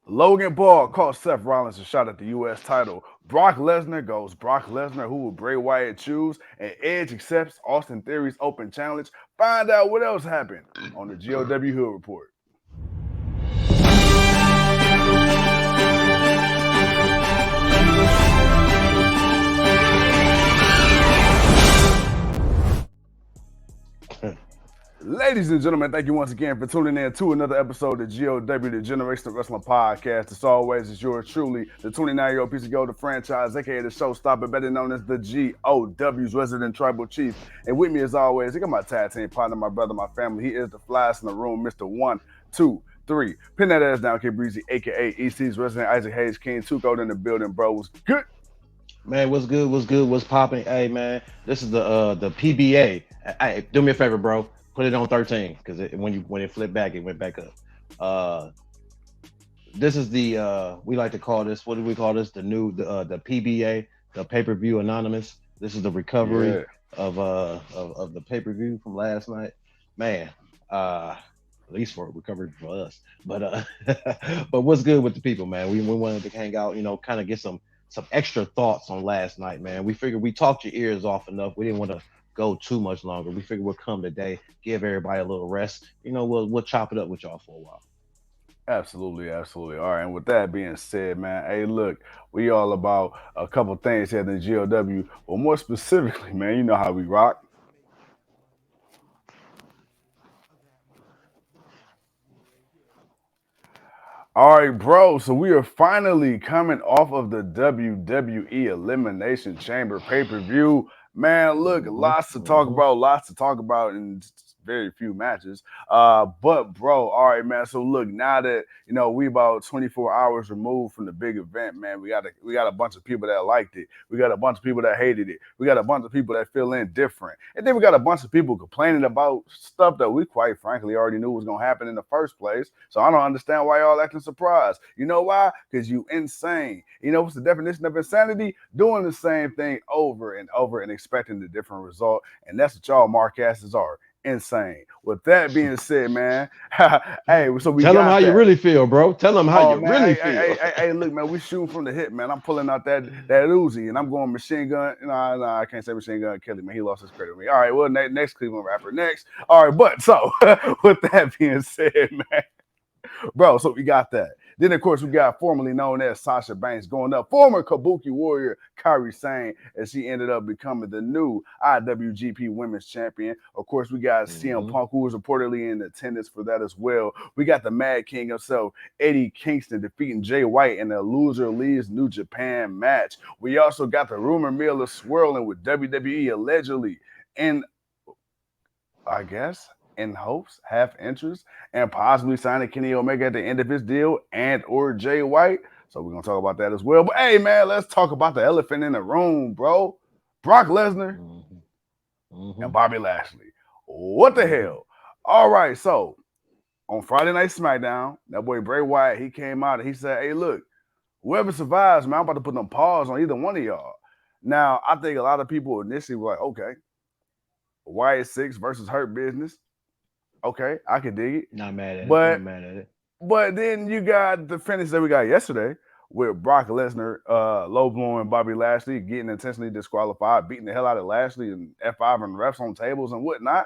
Logan Paul caught Seth Rollins a shot at the U.S. title. Brock Lesnar goes Brock Lesnar. Who will Bray Wyatt choose? And Edge accepts Austin Theory's open challenge. Find out what else happened on the GOW Hood Report. Ladies and gentlemen, thank you once again for tuning in to another episode of GOW, the Generational Wrestling Podcast. As always, it's yours truly, the 29-year-old piece of gold, the franchise, aka the showstopper, better known as the GOW's resident tribal chief. And with me, as always, I got my tag team partner, my brother, my family. He is the flyest in the room, Mr. 1, 2, 3. Pin that ass down, K Breezy, aka EC's resident Isaac Hayes King. Two gold in the building, bro. Was good. Man, what's good? What's good? What's popping? Hey, man, this is the PBA. Hey, do me a favor, bro. Put it on 13 because when it flipped back, it went back up. This is the we like to call this. What do we call this? The PBA, the pay-per-view anonymous. This is the recovery of the pay-per-view from last night. Man, at least for recovery for us. But but what's good with the people, man? We wanted to hang out, kind of get some extra thoughts on last night, man. We figured we talked your ears off enough. We didn't want to go too much longer. We figured we'll come today, give everybody a little rest. We'll chop it up with y'all for a while. Absolutely, absolutely. All right, and with that being said, man, hey, look, we all about a couple things here at the GOW, but more specifically, man, you know how we rock. All right, bro. So we are finally coming off of the WWE Elimination Chamber pay-per-view. Man, look, lots to talk about in very few matches. But bro, all right, man. So look, now that we about 24 hours removed from the big event, man, we got a bunch of people that liked it. We got a bunch of people that hated it. We got a bunch of people that feel indifferent, and then we got a bunch of people complaining about stuff that we quite frankly already knew was gonna happen in the first place. So I don't understand why y'all acting surprised. You know why? Because you insane. You know what's the definition of insanity? Doing the same thing over and over and expecting a different result. And that's what y'all Marcasses are. Insane. With that being said, man, hey, so we tell them how got you that. really feel, bro. Tell them how Oh you man, really hey, feel. look, man, we shooting from the hip, man. I'm pulling out that Uzi, and I'm going machine gun. Nah, I can't say machine gun Kelly, man. He lost his credit with me. All right, well, next Cleveland rapper, next. All right, but so with that being said, man, bro, so we got that. Then, of course, we got formerly known as Sasha Banks going up, former Kabuki warrior Kairi Sane, as she ended up becoming the new IWGP Women's Champion. Of course, we got CM Punk, who was reportedly in attendance for that as well. We got the Mad King himself, Eddie Kingston, defeating Jay White in a loser leaves New Japan match. We also got the rumor mill of swirling with WWE allegedly in, I guess, in hopes, half interest, and possibly signing Kenny Omega at the end of his deal and or Jay White. So we're gonna talk about that as well. But hey, man, let's talk about the elephant in the room, bro. Brock Lesnar and Bobby Lashley. What the hell? All right, so on Friday Night SmackDown, that boy Bray Wyatt, he came out and he said, hey, look, whoever survives, man, I'm about to put them paws on either one of y'all. Now, I think a lot of people initially were like, okay, Wyatt 6 versus Hurt Business. Okay, I can dig it. Not mad at but, it. Not mad at it. But then you got the finish that we got yesterday with Brock Lesnar, low blowing Bobby Lashley, getting intentionally disqualified, beating the hell out of Lashley and F5 and refs on tables and whatnot.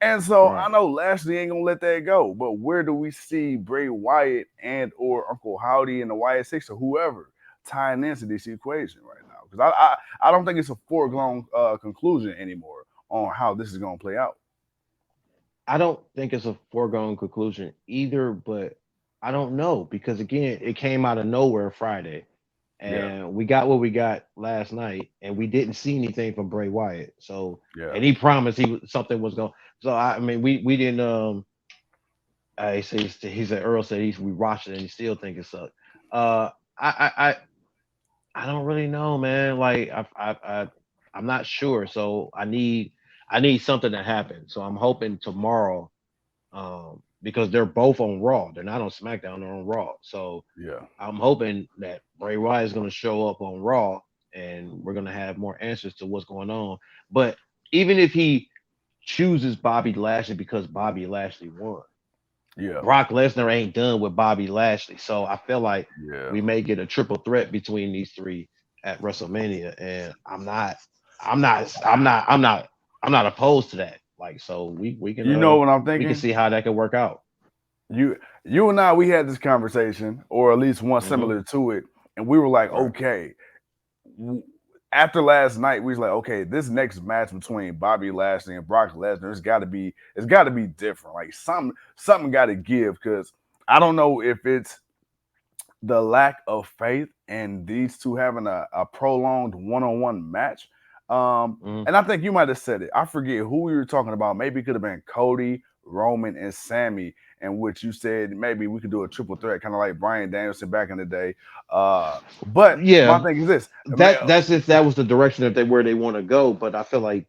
And so I know Lashley ain't gonna let that go. But where do we see Bray Wyatt and or Uncle Howdy and the Wyatt Six or whoever tying into this equation right now? Because I don't think it's a foregone conclusion anymore on how this is gonna play out. I don't think it's a foregone conclusion either, but I don't know because again, it came out of nowhere Friday, and we got what we got last night, and we didn't see anything from Bray Wyatt. So, and he promised something was going. So I mean, we didn't. He said Earl said we watched it and he still think it sucked. I don't really know, man. Like I'm not sure. So I need something to happen. So I'm hoping tomorrow, because they're both on Raw. They're not on SmackDown. They're on Raw. So I'm hoping that Bray Wyatt is going to show up on Raw, and we're going to have more answers to what's going on. But even if he chooses Bobby Lashley because Bobby Lashley won, Yeah, Brock Lesnar ain't done with Bobby Lashley. So I feel like yeah. we may get a triple threat between these three at WrestleMania. And I'm not opposed to that. Like, so You know what I'm we can thinking? see how that could work out. You you and I we had this conversation, or at least one Hmm. similar to it, and we were like, Right. okay. After last night, we was like, okay, this next match between Bobby Lashley and Brock Lesnar, it's got to be different. Like something got to give because I don't know if it's the lack of faith in these two having a prolonged one-on-one match. Hmm. And I think you might have said it. I forget who we were talking about. Maybe it could have been Cody, Roman, and Sami, in which you said maybe we could do a triple threat, kind of like Brian Danielson back in the day. But my Yeah, thing is this, man. that's if that was the direction that they where they want to go. But I feel like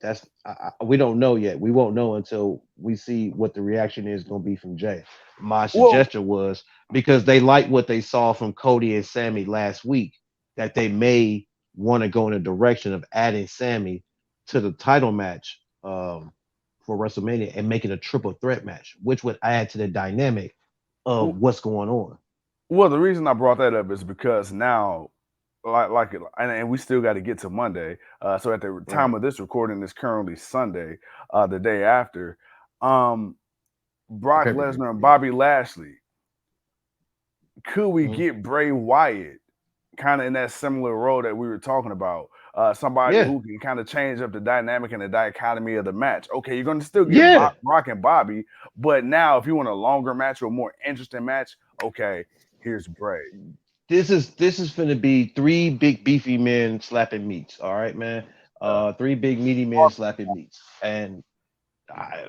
we don't know yet. We won't know until we see what the reaction is going to be from Jay. My Well, suggestion was because they like what they saw from Cody and Sammy last week, that they may want to go in a direction of adding Sammy to the title match for WrestleMania and making a triple threat match, which would add to the dynamic of what's going on. well, the reason I brought that up is because now and we still got to get to Monday. So at the time Right. of this recording is currently Sunday, the day after. Um, The Brock pay per view. Lesnar and Yeah. Bobby Lashley. Could we Mhm. get Bray Wyatt kind of in that similar role that we were talking about? Somebody Yeah. who can kind of change up the dynamic and the dichotomy of the match. Okay, you're going to still get Yeah. Brock and Bobby, but now if you want a longer match or a more interesting match, okay, here's Bray. This is gonna be three big beefy men slapping meats. All right, man. Uh, Three big meaty men slapping meats. And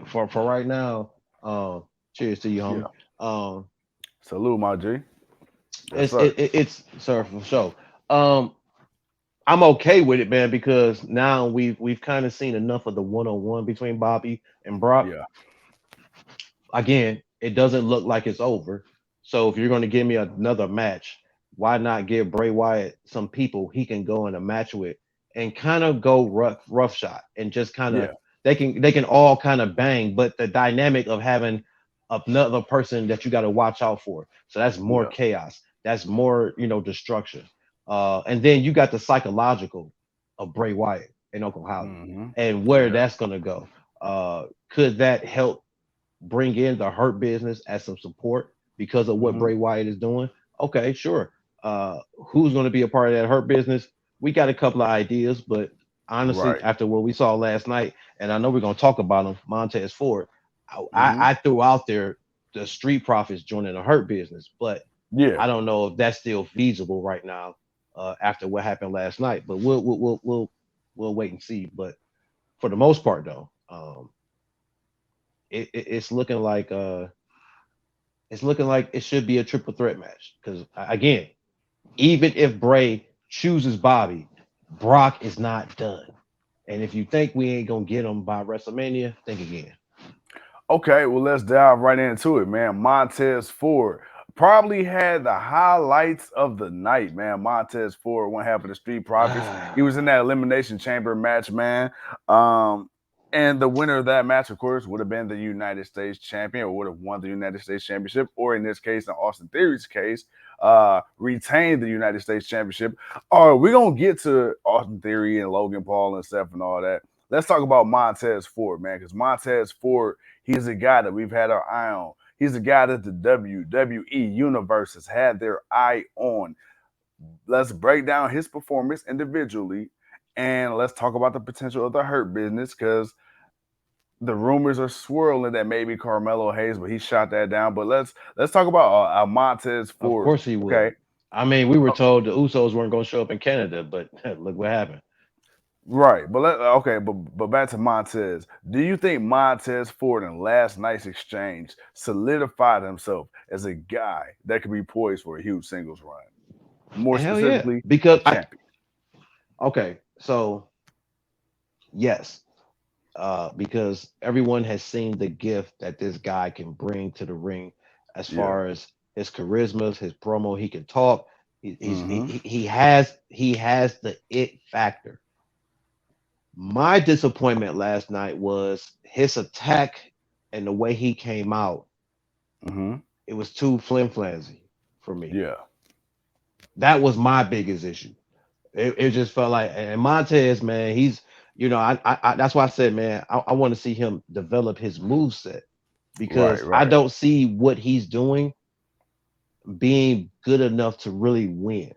for right now, cheers to you, homie. yeah. Um, Salute, my G. Yes, sir. it's sir for sure. Um, I'm okay with it, man, because now we've kind of seen enough of the one on one between Bobby and Brock. Yeah. Again, it doesn't look like it's over. So if you're going to give me another match, why not give Bray Wyatt some people he can go in a match with and kind of go rough shot and just kind of Yeah. they can all kind of bang, but the dynamic of having another person that you got to watch out for. So that's more Yeah. chaos. That's more, destruction. And then you got the psychological of Bray Wyatt and Uncle Howdy Mm-hmm. and where Yeah. that's gonna go. Could that help bring in the Hurt Business as some support because of what Mm-hmm. Bray Wyatt is doing? Okay, sure. Who's going to be a part of that Hurt Business? We got a couple of ideas, but honestly, Right. after what we saw last night, and I know we're going to talk about him, Montez Ford, Mm-hmm. I threw out there the Street Profits joining the Hurt Business, but Yeah. I don't know if that's still feasible right now after what happened last night. But we'll wait and see. But for the most part, though, it's looking like it should be a triple threat match because again, even if Bray chooses Bobby, Brock is not done. And if you think we ain't gonna get him by WrestleMania, think again. Okay, well, let's dive right into it, man. Montez Ford probably had the highlights of the night, man. Montez Ford, one half of the Street Profits. He was in that Elimination Chamber match, man. Um, and the winner of that match, of course, would have been the United States champion or would have won the United States Championship, or in this case, in Austin Theory's case, retained the United States Championship. All right, we're going to get to Austin Theory and Logan Paul and Seth and all that. Let's talk about Montez Ford, man, because Montez Ford, he's a guy that we've had our eye on. He's a guy that the WWE universe has had their eye on. Let's break down his performance individually, and let's talk about the potential of the Hurt Business because the rumors are swirling that maybe Carmelo Hayes, but he shot that down. But let's talk about Montez Of Ford. course he would. Okay, I mean, we were told the Usos weren't gonna show up in Canada, but look what happened. right, but but back to Montez. Do you think Montez Ford in last night's exchange solidified himself as a guy that could be poised for a huge singles run? More Hell yeah, specifically, because a I champion. okay, so yes, because everyone has seen the gift that this guy can bring to the ring, as Yeah. far as his charisma, his promo. He can talk. Mm-hmm. He has the it factor. My disappointment last night was his attack and the way he came out. Mm-hmm. It was too flim-flamsy for me. Yeah. That was my biggest issue. It just felt like, and Montez, man, he's, that's why I said, man, I want to see him develop his move set Right. because I Right. don't see what he's doing being good enough to really win.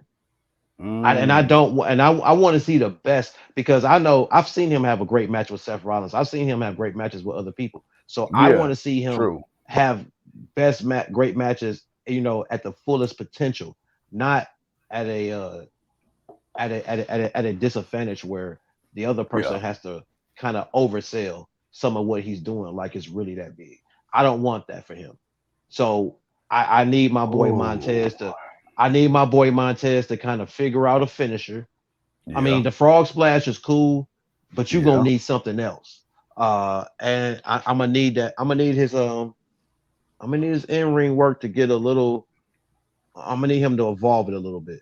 I Mm. don't, and I want to see the best because I know I've seen him have a great match with Seth Rollins. I've seen him have great matches with other people. So I Yeah. want to see him True. have great matches, at the fullest potential, not at a at a disadvantage where the other Yeah. person has to kind of oversell some of what he's doing like it's really that big. I don't want that for him. So I need my boy Oh. Montez to I need my boy Montez to kind of figure out a finisher. I mean, Yeah. the frog splash is cool, but you're gonna Yeah. need something else. And I'm gonna need that. I'm gonna need his in ring work to get a little. I'm gonna need him to evolve it a little bit.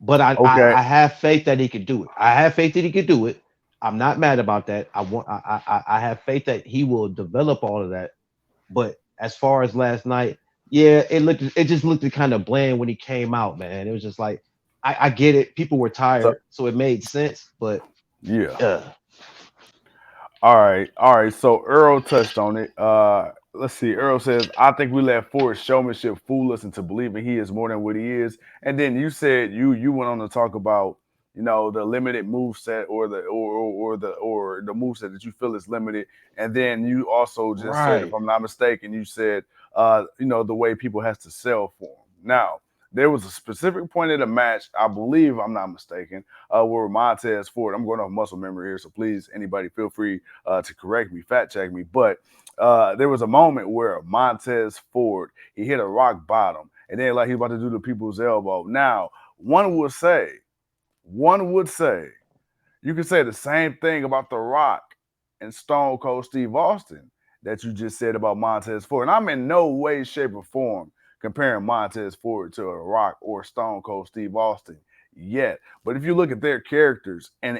But Okay. I have faith that he could do it. I have faith that he could do it. I'm not mad about that. I have faith that he will develop all of that. But as far as last night, yeah, it just looked kind of bland when he came out, man. It was just like I get it. People were So tired, so it made sense. But yeah. uh, All right, all right. So Earl touched on it. Let's see. Earl says, "I think we let Ford's showmanship fool us into believing he is more than what he is." And then you said you went on to talk about the limited move set or the move set that you feel is limited. And then you also just said, if right, I'm not mistaken, you said the way people has to sell for him. Now there was a specific point of the match, I believe, I'm not mistaken, where Montez Ford. I'm going off muscle memory here, so please, anybody, feel free to correct me, fact check me. But there was a moment where Montez Ford he hit a rock bottom, and then like he's about to do the people's elbow. Now, one would say, one would say, you could say the same thing about The Rock and Stone Cold Steve Austin that you just said about Montez Ford. And I'm in no way, shape, or form comparing Montez Ford to The Rock or Stone Cold Steve Austin yet. But if you look at their characters and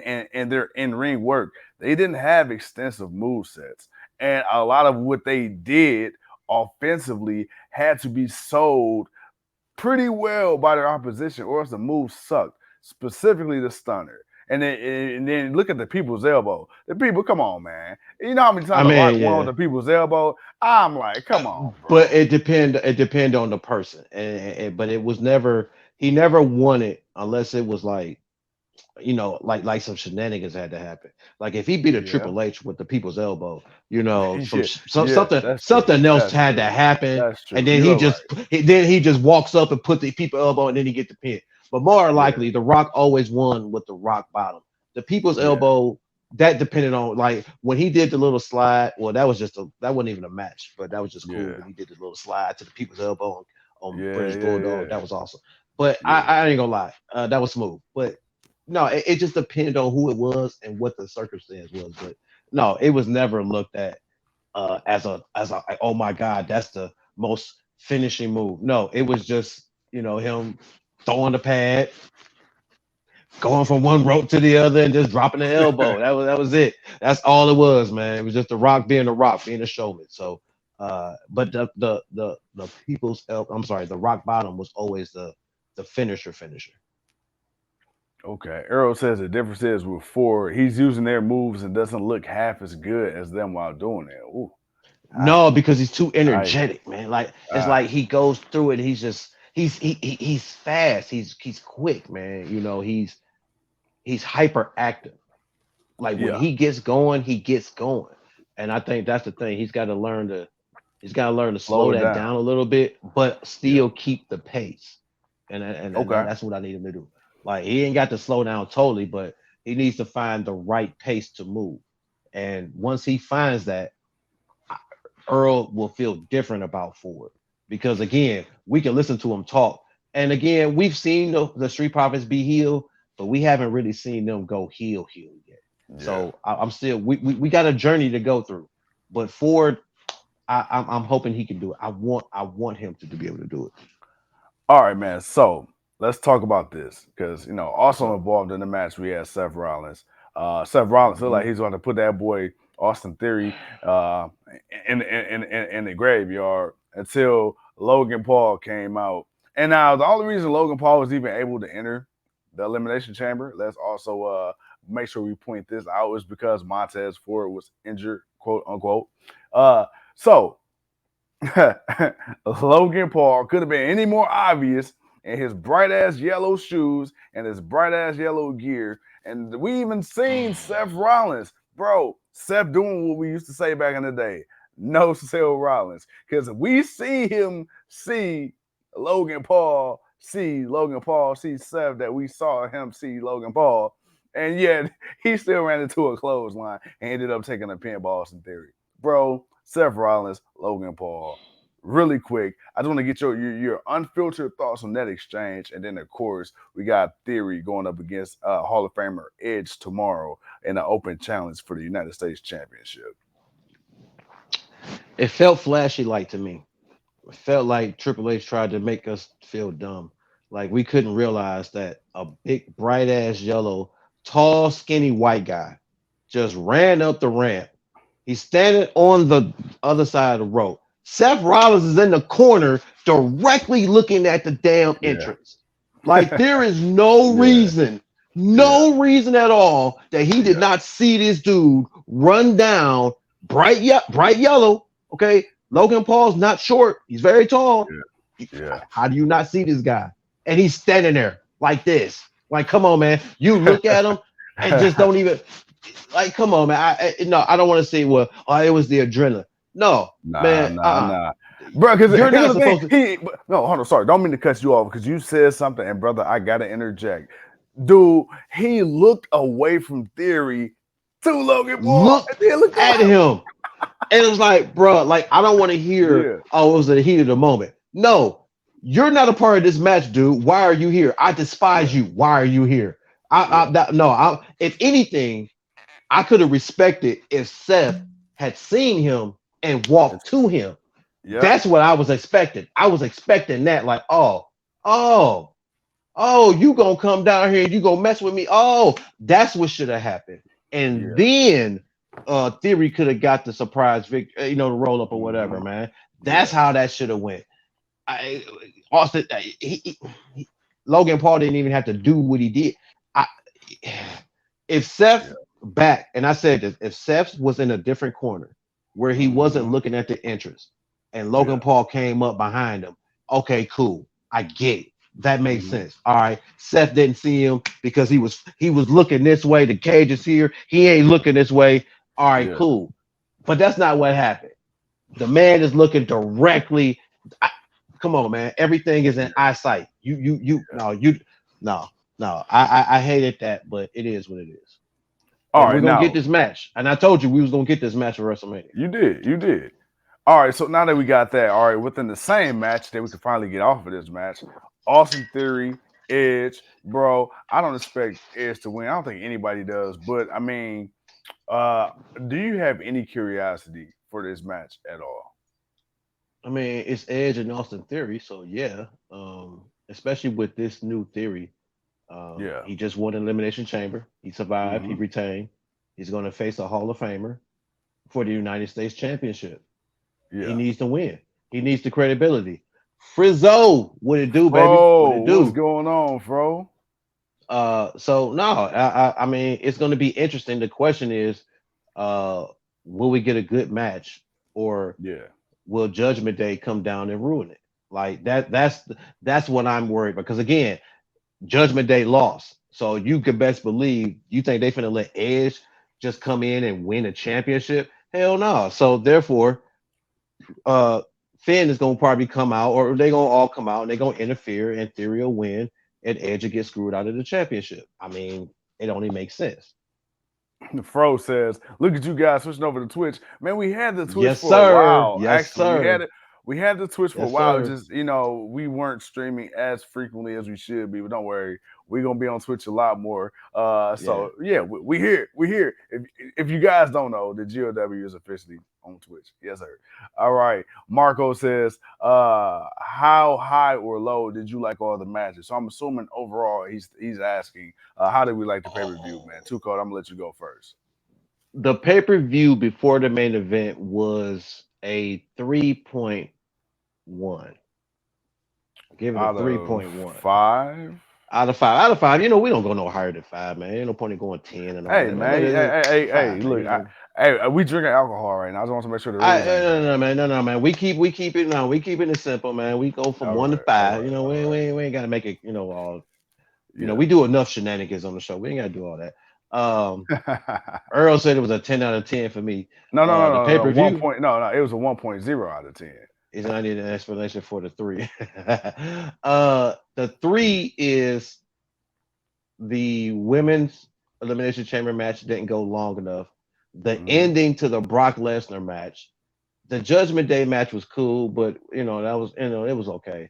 their in-ring work, they didn't have extensive move sets. And a lot of what they did offensively had to be sold pretty well by their opposition, or else the move sucked. Specifically, the stunner. And then look at the people's elbow. The people, come on, man. You know how many I times the Rock mean, won with yeah. the people's elbow? I'm like, come on, But bro. it depend on the person, but it was never he never won it unless it was like like some shenanigans had to happen. Like if he beat a Yeah, Triple H with the people's elbow, yeah, yeah. something That's true. something else That's had to true. happen, That's and true. then You are right. he just walks up and put the people elbow, and then he get the pin. But more Yeah, likely, The Rock always won with the rock bottom. The people's yeah, elbow that depended on like when he did the little slide. Well, that wasn't even a match, but that was just cool yeah, when he did the little slide to the people's elbow on yeah, British yeah, Bulldog. yeah, That was awesome. But yeah. I ain't gonna lie, that was smooth. But no, it just depended on who it was and what the circumstance was. But no, it was never looked at as a oh my god, that's the most finishing move. No, it was just him throwing the pad, going from one rope to the other, and just dropping the elbow. That was it. That's all it was, man. It was just the Rock being the Rock, being a showman. So, but the people's I'm sorry, the Rock bottom was always the finisher. Okay. Earl says the difference is with Ford, he's using their moves and doesn't look half as good as them while doing it. Ooh, I, No, because he's too I, energetic, man. Like it's I, like he goes through it. He's just he's fast. He's quick, man. He's hyperactive. Like when yeah, he gets going, he gets going. And I think that's the thing. He's got to learn to slow slow it that down. down a little bit, but Yeah. still keep the pace. And Okay. that's what I need him to do. Like he ain't got to slow down totally, but he needs to find the right pace to move. And once he finds that, Earl will feel different about Ford because again, we can listen to him talk, and again, we've seen the Street Profits be healed, but we haven't really seen them go heel yet. Yeah. So I'm still we got a journey to go through, but Ford, I'm hoping he can do it. I want him to be able to do it. All right, man. So let's talk about this because What's also up? involved in the match we had Seth Rollins. Seth Rollins looked Hmm. like he's going to put that boy Austin Theory in the graveyard. until Logan Paul came out. And now the only reason Logan Paul was even able to enter the Elimination Chamber, let's also make sure we point this out, is because Montez Ford was injured, quote unquote. So Logan Paul could have been any more obvious in his bright ass yellow shoes and his bright ass yellow gear. And we even seen Seth Rollins, bro. Seth doing what we used to say back in the day. No Seth Rollins. Because we see him see Logan Paul, see Seth that we saw him see Logan Paul. And yet he still ran into a clothesline and ended up taking a pinball Austin Theory. Bro, Seth Rollins, Logan Paul. Really quick, I just want to get your unfiltered thoughts on that exchange, and then of course we got Theory going up against Hall of Famer Edge tomorrow in an open challenge for the United States Championship. It felt flashy like to me. It felt like Triple H tried to make us feel dumb. Like we couldn't realize that a big, bright ass yellow, tall, skinny white guy just ran up the ramp. He's standing on the other side of the road. Seth Rollins is in the corner directly looking at the damn Yeah, entrance. Like there is no yeah, reason, yeah, no reason at all that he did yeah, not see this dude run down bright yellow. Okay, Logan Paul's not short; he's very tall. yeah, How do you not see this guy? And he's standing there like this. Like, come on, man. You look at him and just yeah. don't even like. Come on, man. No, I don't want to say well. Oh, it was the adrenaline. No, Nah, man. nah, nah. Bro, because You're here's not the thing. supposed to. No, hold on. Sorry. Don't mean to cut you off because you said something, and brother, I got to interject. Dude, he looked away from Theory to Logan Paul, Look and then looked at around. him. And it was like, bro, like I don't want to hear, Yeah, oh, it was the heat of the moment. No, you're not a part of this match, dude. Why are you here? I despise yeah, you. Why are you here? yeah, If anything, I could have respected if Seth had seen him and walked to him. yep, That's what I was expecting. I was expecting that, like, oh, you gonna come down here and you gonna mess with me? Oh, that's what should have happened. And yeah, then Theory could have got the surprise victory, the roll up or whatever, hmm, man. That's yeah, how that should have went. I Austin, Logan Paul didn't even have to do what he did. I, if yeah, Seth back, and I said this, if Seth was in a different corner where he wasn't hmm, looking at the entrance, and yeah, Logan Paul came up behind him, okay, cool, I get it. That makes hmm, sense. All right. Seth didn't see him because he was looking this way. The cage is here. He ain't looking this way. All right, yeah, cool. But that's not what happened. The man is looking directly. I, come on, man. Everything is in yeah, eyesight. No. No. I hated that, but it is what it is. All And we're right, gonna get now this match. And I told you we was gonna get this match at WrestleMania. you did. All right, so now that we got that, all right, within the same match that we could finally get off of this match, Austin Theory, Edge, bro. I don't expect Edge to win. I don't think anybody does, but I mean, uh, do you have any curiosity for this match at all? I mean, it's Edge and Austin Theory, so yeah. Especially with this new theory. Yeah. He just won an elimination chamber. He survived. He Hmm. retained. He's going to face a Hall of Famer for the United States Championship. He Yeah. needs to win. He needs the credibility. Frizzo, what it do, baby? What Bro, it what's do? going on, bro? So no, I mean, it's going to be interesting. The question is, uh, will we get a good match, or Yeah. will Judgment Day come down and ruin it? Like that. That's what I'm worried about. Because again, Judgment Day lost. So you could best believe you think they finna let Edge just come in and win a championship? Hell no. So therefore, uh Finn is gonna probably come out, or they gonna all come out and they're gonna interfere, and Theory will win, and Edge will get screwed out of the championship. I mean, it only makes sense. Fro says, "Look at you guys switching over to Twitch, man. We had the Twitch Yes, for a sir. while. Yes, Actually, sir. we had the Twitch for a Yes, while. It's sir. just we weren't streaming as frequently as we should be. But don't worry, we're gonna be on Twitch a lot more. Yeah. So yeah, we here. We here. If you guys don't know, the GOW is officially on Twitch. Yes, sir. All right. Marco says, how high or low did you like all the matches? So I'm assuming overall he's asking, how did we like the pay per view, man? Two Code. I'm gonna let you go first. The pay-per-view before the main event was a 3.5 I give it a Out of 3.1. 5. Out of five, we don't go no higher than 5, man. Ain't no point in going 10 and all Hey that, man. man, hey, 5, man. look, hey, we drinking alcohol right now. I just want to make sure the I rules ain't changed. no, man. We keep it now. We keeping it simple, man. We go from All 1 to right, all 5. right, all right. We ain't gotta make it, all. Yeah. We do enough shenanigans on the show. We ain't gotta do all that. Earl said it was a 10 out of 10 for me. The pay No. per view No. It was a 1.0 out of 10. is I need an explanation for the 3. The 3 is the women's elimination chamber match didn't go long enough. The Mhm. ending to the Brock Lesnar match, the Judgment Day match was cool, but that was it was okay.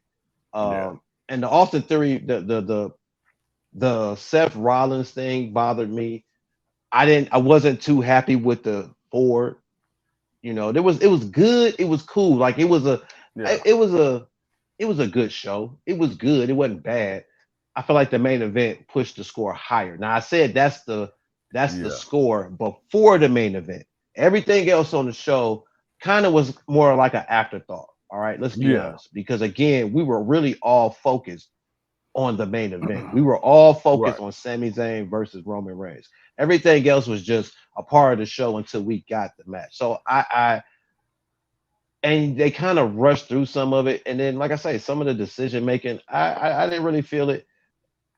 Yeah. And the Austin Theory, the Seth Rollins thing bothered me. I wasn't too happy with the Ford. It was good. It was cool. Like Yeah. it was a good show. It was good. It wasn't bad. I feel like the main event pushed the score higher. Now I said that's the Yeah. score before the main event. Everything else on the show kind of was more like an afterthought. All right, let's be Yeah. honest. Because again, we were really all focused on the main event. We were all focused Right. on Sami Zayn versus Roman Reigns. Everything else was just a part of the show until we got the match. So I and they kind of rushed through some of it. And then, like I say, some of the decision making, I didn't really feel it.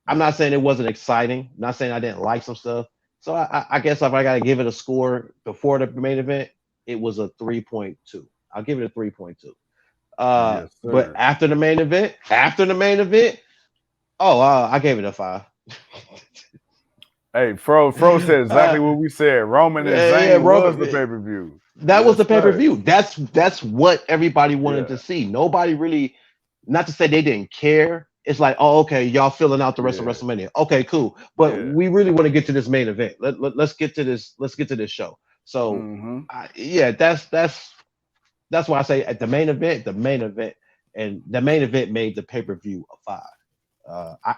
I'm Yeah. not saying it wasn't exciting. I'm not saying I didn't like some stuff. So I guess if I got to give it a score before the main event, it was a 3.2. I'll give it a 3.2. Yes, But sir. after the main event, I gave it a 5. Hey, Fro said exactly what we said. Roman and Yeah, Zayn was the Robert. pay-per-view. That was Yes, the pay per sir. view. That's what everybody wanted Yeah. to see. Nobody really, not to say they didn't care. It's like, oh, okay, y'all filling out the rest of Yeah. WrestleMania. Okay, cool. But Yeah. we really want to get to this main event. Let's get to this. Let's get to this show. So, Mm-hmm. yeah, that's why I say at the main event, and the main event made the pay per view a 5.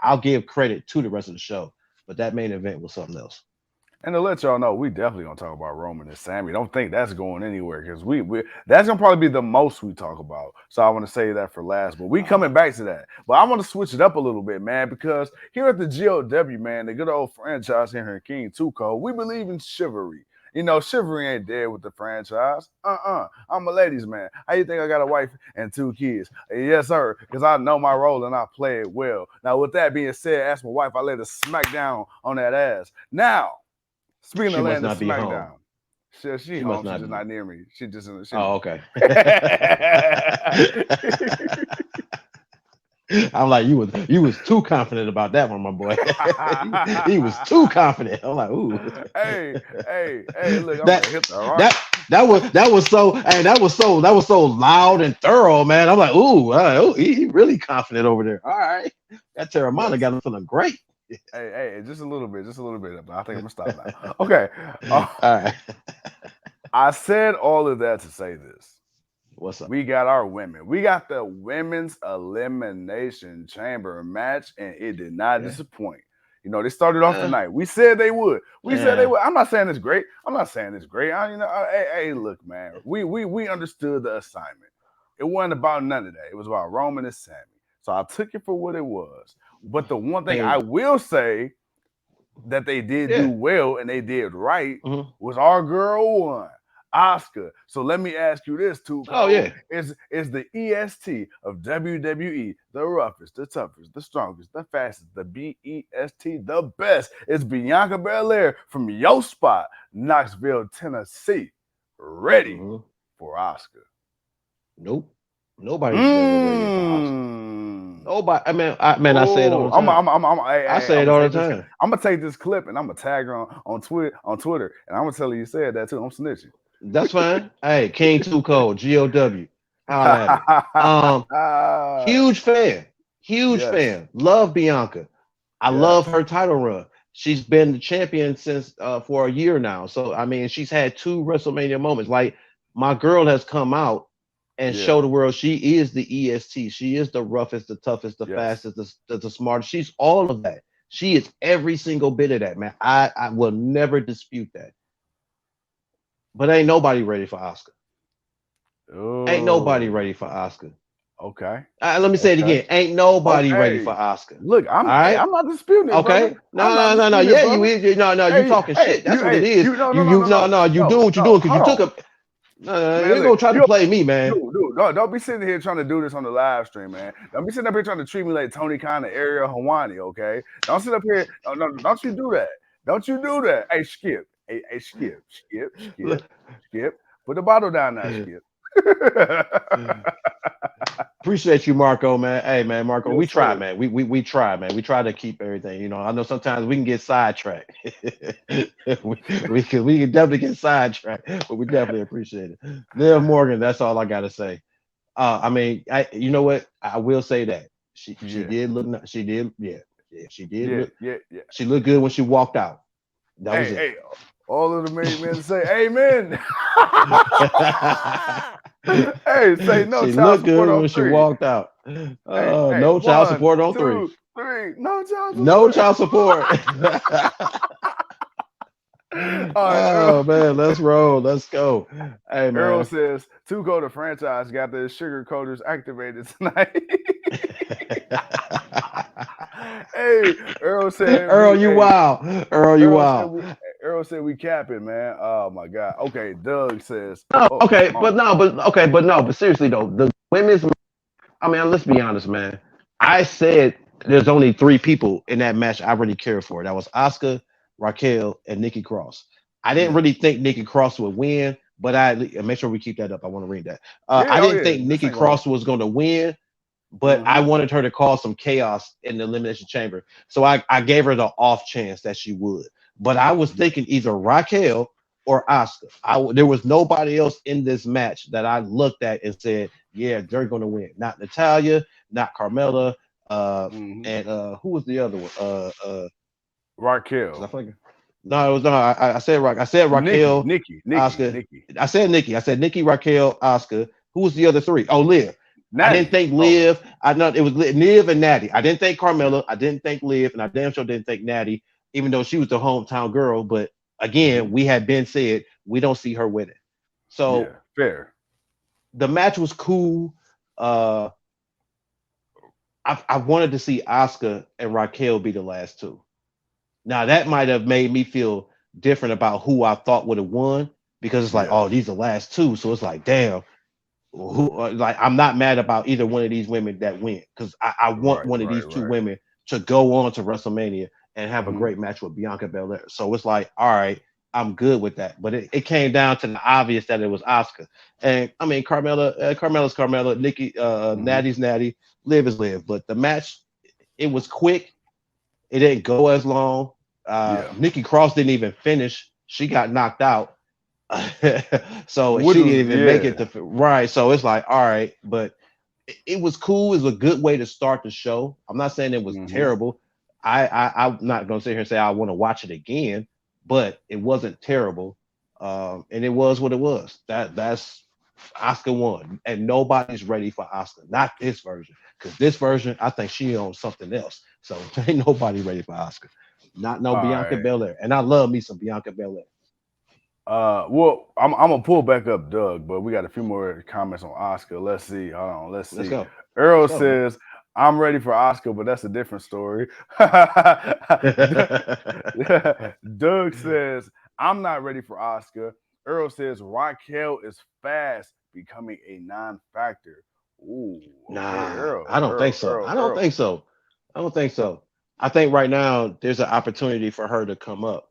I'll give credit to the rest of the show, but that main event was something else. And to let y'all know, we definitely gonna talk about Roman and Sammy. Don't think that's going anywhere because we that's gonna probably be the most we talk about. So I want to say that for last, but we coming back to that. But I want to switch it up a little bit, man, because here at the GOW, man, the good old franchise here in King 2 Code, we believe in chivalry. Chivalry ain't dead with the franchise. I'm a ladies' man. How you think I got a wife and 2 kids? Yes, sir. Because I know my role and I play it well. Now, with that being said, ask my wife, I let her smack down on that ass. Now, speaking She of must letting the not be home. smackdown, she She must home. She not just be. not near me. She just in. She in Oh, okay. the. I'm like, you was too confident about that one, my boy. he was too confident. I'm like, ooh. hey! Look, I'm that gonna hit the right. that that was so hey, that was so loud and thorough, man. I'm like, ooh, he really confident over there. All right. That Terramana Yes. got him feeling great. Just a little bit. I think I'm gonna stop now. Okay. All right. I said all of that to say this. What's up? We got our women. We got the women's elimination chamber match, and it did not Yeah. disappoint. They started off the night. We said they would. We said they Yeah. would. I'm not saying it's great. Hey, look, man. We understood the assignment. It wasn't about none of that. It was about Roman and Sammy. So I took it for what it was. But the one thing I And will say that they did do yeah. well and they did right Mhm. was our girl one, Asuka. So let me ask you this, too, Oh Cole. yeah. Is the EST of WWE the roughest, the toughest, the strongest, the fastest, the BEST, the best? It's Bianca Belair from your spot, Knoxville, Tennessee, ready Mhm. for Asuka. Nope. Nobody's ever ready for Oscar. Mm. Nobody. I say it all Oh, the time. I say I'm it gonna all the take this. time. I'm gonna take this clip and I'm gonna tag her on Twitter, and I'm gonna tell her you said that too. I'm snitching. That's fine. Hey, King Too Cold, GOW. Holla at me. Um, huge fan. Huge Yes, fan. Love Bianca. I love yes, her title run. She's been the champion since for a year now. So she's had 2 WrestleMania moments. Like my girl has come out and yeah, show the world she is the EST. She is the roughest, the toughest, the yes. fastest, the smartest. She's all of that. She is every single bit of that, man. I will never dispute that. But ain't nobody ready for Oscar. Ain't nobody Oh, ready for Oscar. Okay. Let me say it Okay. again. Ain't nobody ready for Okay. Oscar. Look, All right. I'm not disputing it, brother. Okay. I'm not No. disputing it, Yeah, brother. you talking shit. That's what it is. You, no, no, no, You no, no, no, you no, doing what you no. doing because you Hold took on, a. You man. ain't gonna try to You, play me, man. dude, don't be sitting here trying to do this on the live stream, man. Don't be sitting up here trying to treat me like Tony Khan and Ariel Hawani, okay? Don't sit up here. No, don't you do that. Don't you do that. Hey, Skip. Hey, Skip. Put the bottle down now, Skip. Appreciate you, Marco, man. Hey, man, Marco, we Yes, try, sir. man. We try, man. We try to keep everything. I know sometimes we can get sidetracked. We can definitely get sidetracked, but we definitely appreciate it. Liv Morgan, that's all I gotta say. I mean, you know what? I will say that she Yeah. did look. She did, she did look. Yeah. She looked good when she walked out. That was it. Hey, all of the married men say amen. Hey, say no She child looked support good on when she three. walked out. Hey, No child one, support on 3. 2, 3. No child No support. child support. All right, Oh man, let's roll. Let's go. Hey Earl man. says to go to franchise got the sugar coaters activated tonight. Hey, Earl said Earl, you wild. Earl, you Earl said wild. we Earl said we capping, man. Oh my god. Okay, Doug says, No, oh, but seriously though, the women's. I mean, let's be honest, man. I said there's only 3 people in that match I really cared for. That was Asuka, Raquel, and Nikki Cross. I didn't yeah. really think Nikki Cross would win, but I make sure we keep that up. I want to read that. Yeah, I oh didn't yeah. think This Nikki ain't gonna Cross was going to win, but I mm-hmm. wanted her to cause some chaos in the elimination chamber. So I gave her the off chance that she would. But I was Yeah. thinking either Raquel or Asuka. There was nobody else in this match that I looked at and said, yeah, they're going to win. Not Natalia, not Carmella, Mm-hmm. and who was the other one? Was I Raquel. thinking? No, it was no. I said Raquel, Asuka. Nikki. I said Nikki. I said Nikki, Raquel, Asuka. Who was the other 3? Oh, Liv. I didn't Natty. think Oh. Liv. I know it was Liv and Natty. I didn't think Carmella. I didn't think Liv, and I damn sure didn't think Natty, even though she was the hometown girl. But Mm-hmm. again, we had been said we don't see her winning. So Yeah, fair. the match was cool. Uh, I wanted to see Asuka and Raquel be the last 2. Now that might have made me feel different about who I thought would have won because it's like, Yeah. oh, these are the last 2. So it's like, damn, who like I'm not mad about either one of these women that win because I want one of these 2 Right. women to go on to WrestleMania and have a Mm-hmm. great match with Bianca Belair. So it's like, all right, I'm good with that. But it came down to the obvious that it was Asuka. And I mean Carmella's Carmella, Nikki, Mm-hmm. Natty's Natty, Liv is Liv. But the match, it was quick. It didn't go as long. Yeah. Nikki Cross didn't even finish. She got knocked out. So Which she was didn't even make it to right. So it's like, all right, but it was cool. It was a good way to start the show. I'm not saying it was mm-hmm. terrible. I'm not gonna sit here and say I want to watch it again, but it wasn't terrible. And it was what it was. That's Oscar won, and nobody's ready for Oscar. Not this version, because this version, I think she owns something else. So ain't nobody ready for Oscar. Not no All Bianca right. Belair, and I love me some Bianca Belair. Well, I'm gonna pull back up Doug, but we got a few more comments on Oscar. Let's see. Hold on. Let's Let's see. go. Earl Let's go, man. says, "I'm ready for Oscar, but that's a different story." Doug says, "I'm not ready for Oscar." Earl says, "Raquel is fast, becoming a non-factor." Ooh, okay, Nah, I don't think so. I don't Earl. think so. I don't think so. I think right now there's an opportunity for her to come up.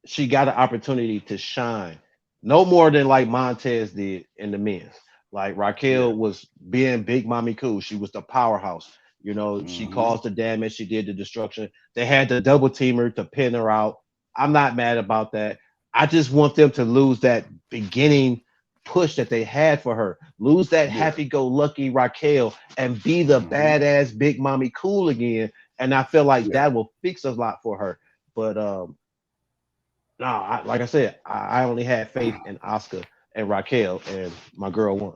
She got an opportunity to shine, no more than like Montez did in the men's. Like Yeah. Raquel was being Big Mommy Cool. She was the powerhouse. She Mm-hmm. caused the damage. She did the destruction. They had the double teamer to pin her out. I'm not mad about that. I just want them to lose that beginning push that they had for her. Lose that Yeah. happy-go-lucky Raquel and be the Mm-hmm. badass Big Mommy Cool again. And I feel like Yeah. that will fix a lot for her. But no, like I said, I only had faith in Oscar and Raquel, and my girl won.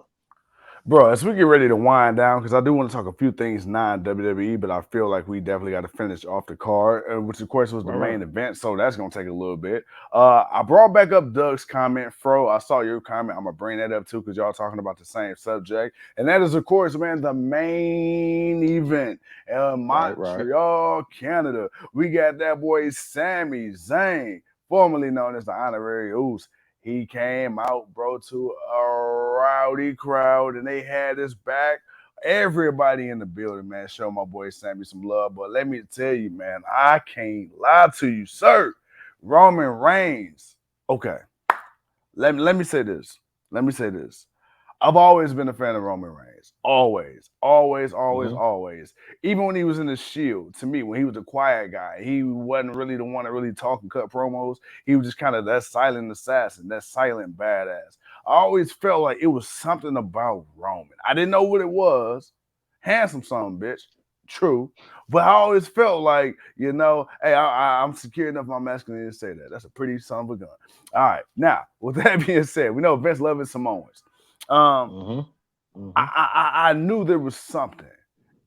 Bro, as we get ready to wind down, because I do want to talk a few things non WWE, but I feel like we definitely got to finish off the card, which of course was the Right, right. main event, so that's gonna take a little bit. I brought back up Doug's comment, Fro. I saw your comment. I'm gonna bring that up too, because y'all talking about the same subject, and that is, of course, man, the main event in Right, right. Montreal, Canada. We got that boy Sami Zayn, formerly known as the Honorary Uce. He came out, bro, to a rowdy crowd, and they had his back. Everybody in the building, man, show my boy Sammy some love. But let me tell you, man, I can't lie to you, sir. Roman Reigns. Okay, let me say this. Let me say this. I've always been a fan of Roman Reigns. Always, always, always, Hmm. always. Even when he was in the Shield, to me, when he was a quiet guy, he wasn't really the one to really talk and cut promos. He was just kind of that silent assassin, that silent badass. I always felt like it was something about Roman. I didn't know what it was. Handsome son, bitch. True. But I always felt like, hey, I'm secure enough my masculinity to say that. That's a pretty son of a gun. All right. Now, with that being said, we know Vince loves Samoans. Um, Hmm. Hmm. I knew there was something.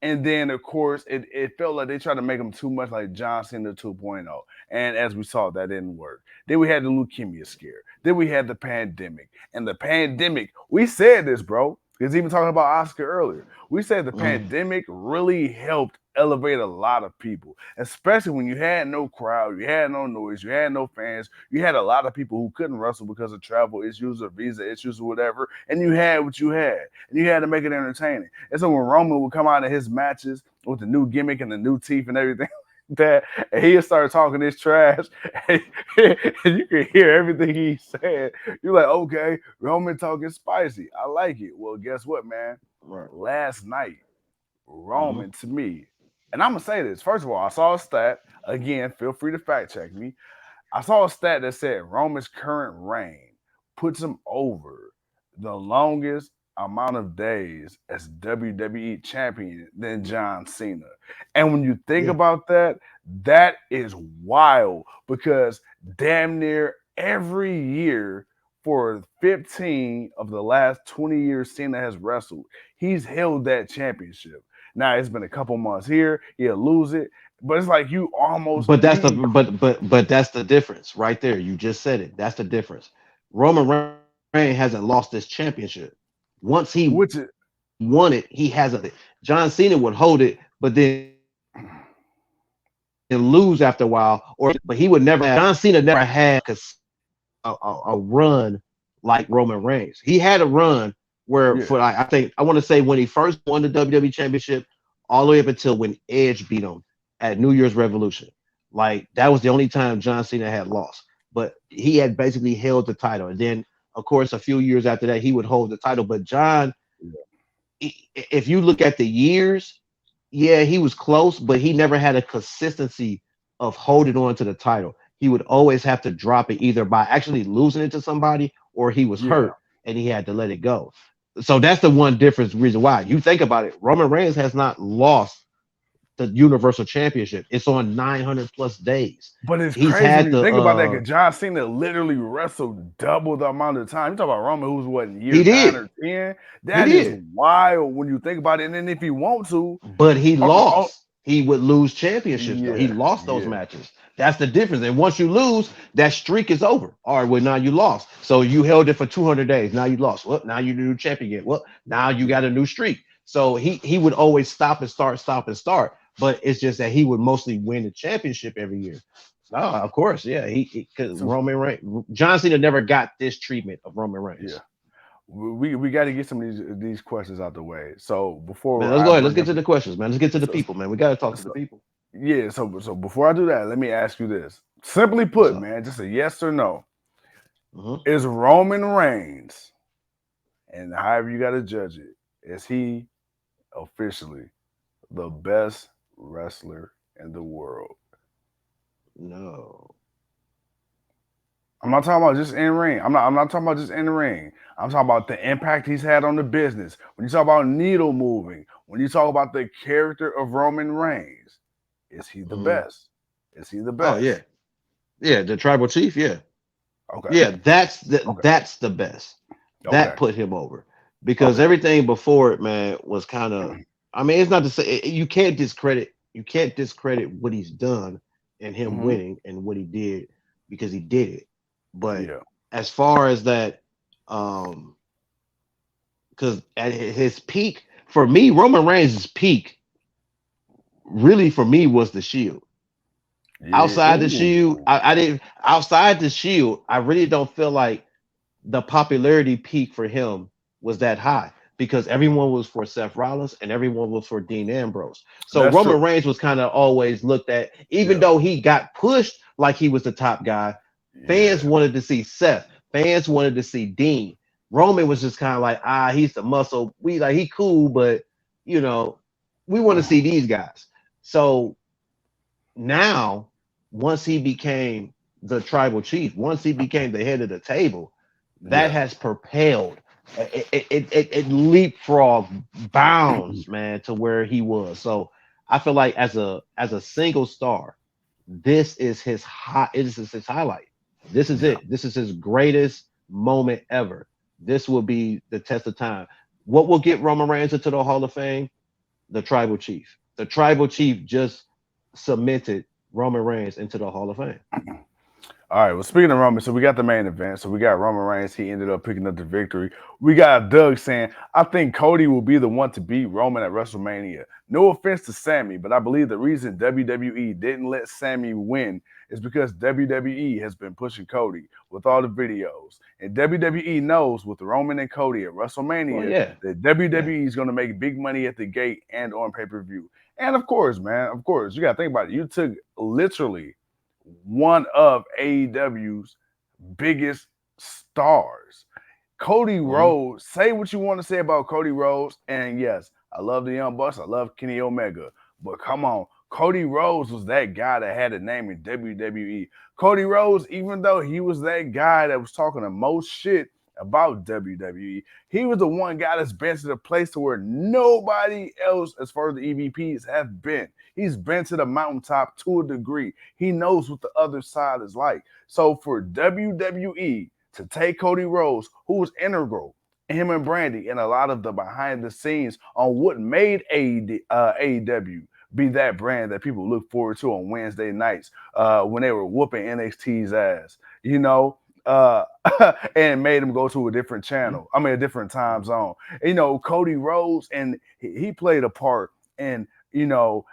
And then, of course, it felt like they tried to make him too much like John Cena 2.0. And as we saw, that didn't work. Then we had the leukemia scare. Then we had the pandemic. And the pandemic, we said this, bro. Because even talking about Oscar earlier, we said the Hmm. pandemic really helped elevate a lot of people, especially when you had no crowd, you had no noise, you had no fans, you had a lot of people who couldn't wrestle because of travel issues or visa issues or whatever, and you had what you had, and you had to make it entertaining. And so when Roman would come out of his matches with the new gimmick and the new teeth and everything that, and he started talking this trash, and you could hear everything he said. You're like, okay, Roman talking spicy. I like it. Well, guess what, man? Right. Last night, Hmm. Roman to me, and I'm gonna say this. First of all, I saw a stat. Again, feel free to fact check me. I saw a stat that said Roman's current reign puts him over the longest amount of days as WWE champion than John Cena. And when you think Yeah. about that, that is wild because damn near every year for 15 of the last 20 years Cena has wrestled, he's held that championship. Now it's been a couple months here, he'll lose it, but it's like you almost But that's the you but that's the difference right there. You just said it. That's the difference. Roman Reigns hasn't lost this championship. Once he won which it, is he hasn't lost it. John Cena would hold it, but then lose after a while, or but he would never have. John Cena never had a run like Roman Reigns. He had a run where for yeah. I think I want to say when he first won the WWE Championship, all the way up until when Edge beat him at New Year's Revolution. Like that was the only time John Cena had lost, but he had basically held the title. And then, of course, a few years after that, he would hold the title. But John, if you look at the years, yeah, he was close, but he never had a consistency of holding on to the title. He would always have to drop it either by actually losing it to somebody or he was Yeah. hurt and he had to let it go. So that's the one difference reason why. You think about it, Roman Reigns has not lost the Universal Championship. It's on 900 plus days. But it's He's crazy when had you the think about that because John Cena literally wrestled double the amount of time. You talk about Roman, who's what in year he 9 did. or 10. He That is did. wild when you think about it. And then if you want to, But he oh, lost. He would lose championships though. He yeah, lost those yeah. matches. That's the difference. And once you lose, that streak is over. All right, well now you lost. So you held it for 200 days. Now you lost. Well, now you're the new champion. Well, now you got a new streak. So he would always stop and start, stop and start. But it's just that he would mostly win the championship every year. No, of course, yeah. He because So, Roman Reigns, John Cena never got this treatment of Roman yeah. Reigns. We got to get some of these questions out the way. So Man, before let's I go ahead. Let's bring get up to the questions, man. Let's get to the so, people, man. We got to talk to the so people. yeah, so before I do that, let me ask you this. Simply What's put, up? man, just a yes or no. Mhm. Is Roman Reigns, and however you got to judge it, is he officially the best wrestler in the world? No. I'm not talking about just in ring. I'm not talking about just in the ring. I'm talking about the impact he's had on the business. When you talk about needle moving, when you talk about the character of Roman Reigns, is he the Mhm. best? Is he the Oh yeah, best? yeah. The tribal chief, yeah, Okay. yeah. That's Okay. that's the best. Okay. That put him over. because Okay. everything before it, man, was kind of. I mean, it's not to say you can't discredit what he's done and him Hmm. winning and what he did because he did it. But Yeah. as far as that, um, because at his peak, for me, Roman Reigns' peak really for me was the Shield. Yeah. Outside the Shield, Ooh. I didn't. Outside the Shield, I really don't feel like the popularity peak for him was that high because everyone was for Seth Rollins and everyone was for Dean Ambrose. So That's Roman true. Reigns was kind of always looked at, even Yeah. though he got pushed like he was the top guy. Fans Yeah. wanted to see Seth. Fans wanted to see Dean. Roman was just kind of like, he's the muscle. We like he cool, but you know, we want to see these guys. So now, once he became the tribal chief, once he became the head of the table, that Yeah. has propelled it leapfrog bounds, man, to where he was. So I feel like as a single star, this is his high. This is his highlight. This is Yeah. it. This is his greatest moment ever. This will be the test of time. What will get Roman Reigns into the Hall of Fame? The tribal chief. The tribal chief just cemented Roman Reigns into the Hall of Fame. All right. Well, speaking of Roman, so we got the main event. So we got Roman Reigns. He ended up picking up the victory. We got Doug saying, "I think Cody will be the one to beat Roman at WrestleMania." No offense to Sami, but I believe the reason WWE didn't let Sami win is because WWE has been pushing Cody with all the videos, and WWE knows with Roman and Cody at Well, WrestleMania yeah, that yeah. WWE is going to make big money at the gate and on pay-per-view. And of course, man, of course, you got to think about it. You took literally one of AEW's biggest stars. Cody Hmm. Rhodes, say what you want to say about Cody Rhodes. And yes, I love the Young Bucks. I love Kenny Omega. But come on, Cody Rhodes was that guy that had a name in WWE. Cody Rhodes, even though he was that guy that was talking the most shit about WWE, he was the one guy that's been to the place to where nobody else, as far as the EVPs, have been. He's been to the mountaintop to a degree. He knows what the other side is like. So for WWE to take Cody Rhodes, who was integral, him and Brandy, and a lot of the behind the scenes on what made AEW be that brand that people look forward to on Wednesday nights when they were whooping NXT's ass, you know, uh, and made him go to a different channel. I mean, a different time zone. You know, Cody Rhodes, and he played a part in, you know,